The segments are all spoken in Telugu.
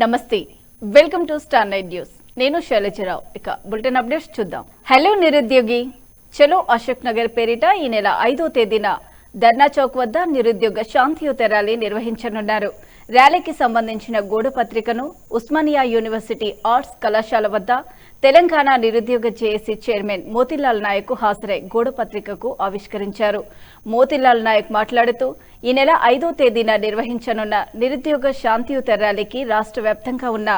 నమస్తే welcome to star night news నేను శైలజరావు ఇక బులెటిన్ అప్డేట్స్ చూద్దాం హలో నిరుద్యోగి చలో అశోక్ నగర్ పేరిట ఈ నెల 5వ తేదీన ధర్నా చౌక్ వద్ద నిరుద్యోగ శాంతియుత ర్యాలీ నిర్వహించనున్నారు ర్యాలీకి సంబంధించిన గోడ పత్రికను ఉస్మానియా యూనివర్సిటీ ఆర్ట్స్ కళాశాల వద్ద తెలంగాణ నిరుద్యోగ జేఏసీ చైర్మన్ మోతీలాల్ నాయక్ హాజరై గోడ పత్రికకు ఆవిష్కరించారు మోతీలాల్ నాయక్ మాట్లాడుతూ ఈ నెల 5వ తేదీన నిర్వహించనున్న నిరుద్యోగ శాంతియుత ర్యాలీకి రాష్ట్ర వ్యాప్తంగా ఉన్న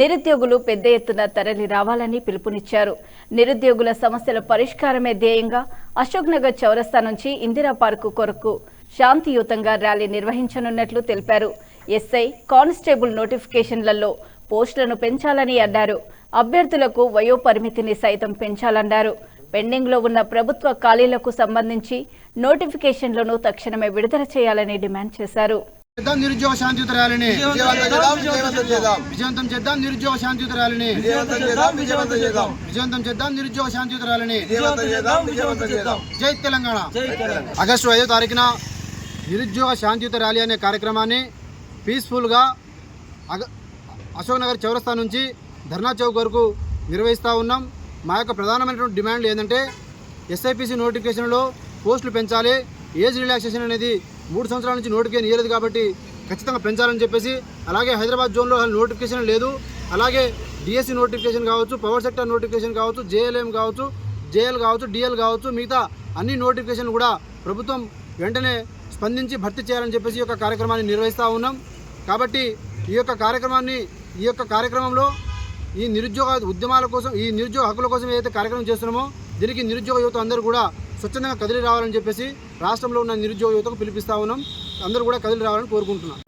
నిరుద్యోగులు పెద్ద ఎత్తున తరలి రావాలని పిలుపునిచ్చారు నిరుద్యోగుల సమస్యల పరిష్కారమే ధ్యేయంగా అశోక్ నగర్ చౌరస్తా నుంచి ఇందిరా పార్కు కొరకు శాంతియుతంగా ర్యాలీ నిర్వహించనున్నట్లు తెలిపారు ఎస్ఐ కానిస్టేబుల్ నోటిఫికేషన్లలో పోస్టులను పెంచాలని అన్నారు అభ్యర్థులకు వయో పరిమితిని సైతం పెంచాలన్నారు పెండింగ్ లో ఉన్న ప్రభుత్వ ఖాళీలకు సంబంధించి నోటిఫికేషన్లను తక్షణమే విడుదల చేయాలని డిమాండ్ చేశారు నిరుద్యోగ శాంతియుత ర్యాలీని విజయవంతం చేద్దాం నిరుద్యోగ శాంతియుత ర్యాలీని విజయవంతం చేద్దాం నిరుద్యోగ శాంతియుత ర్యాలీని జై తెలంగాణ ఆగస్టు 5వ తారీఖున నిరుద్యోగ శాంతియుత ర్యాలీ అనే కార్యక్రమాన్ని పీస్ఫుల్గా అశోక్ నగర్ చౌరస్తా నుంచి ధర్నా చౌక్ వరకు నిర్వహిస్తూ ఉన్నాం మా యొక్క ప్రధానమైనటువంటి డిమాండ్లు ఏంటంటే ఎస్ఐపిసి నోటిఫికేషన్లో పోస్టులు పెంచాలి ఏజ్ రిలాక్సేషన్ అనేది 3 సంవత్సరాల నుంచి నోటిఫికేషన్ ఇవ్వలేదు కాబట్టి ఖచ్చితంగా పెంచాలని చెప్పేసి అలాగే హైదరాబాద్ జోన్లో నోటిఫికేషన్ లేదు అలాగే డిఎస్సి నోటిఫికేషన్ కావచ్చు పవర్ సెక్టర్ నోటిఫికేషన్ కావచ్చు జేఎల్ఎం కావచ్చు జేఎల్ కావచ్చు డిఎల్ కావచ్చు మిగతా అన్ని నోటిఫికేషన్ కూడా ప్రభుత్వం వెంటనే స్పందించి భర్తీ చేయాలని చెప్పేసి ఈ యొక్క కార్యక్రమాన్ని నిర్వహిస్తూ ఉన్నాం కాబట్టి ఈ యొక్క కార్యక్రమంలో ఈ నిరుద్యోగ ఉద్యమాల కోసం ఈ నిరుద్యోగ హక్కుల కోసం ఏదైతే కార్యక్రమం చేస్తున్నామో దీనికి నిరుద్యోగ యువత అందరూ కూడా స్వచ్ఛందంగా కదిలి రావాలని చెప్పేసి రాష్ట్రంలో ఉన్న నిరుద్యోగ యువతకు పిలిపిస్తూ ఉన్నాం అందరూ కూడా కదిలి రావాలని కోరుకుంటున్నాం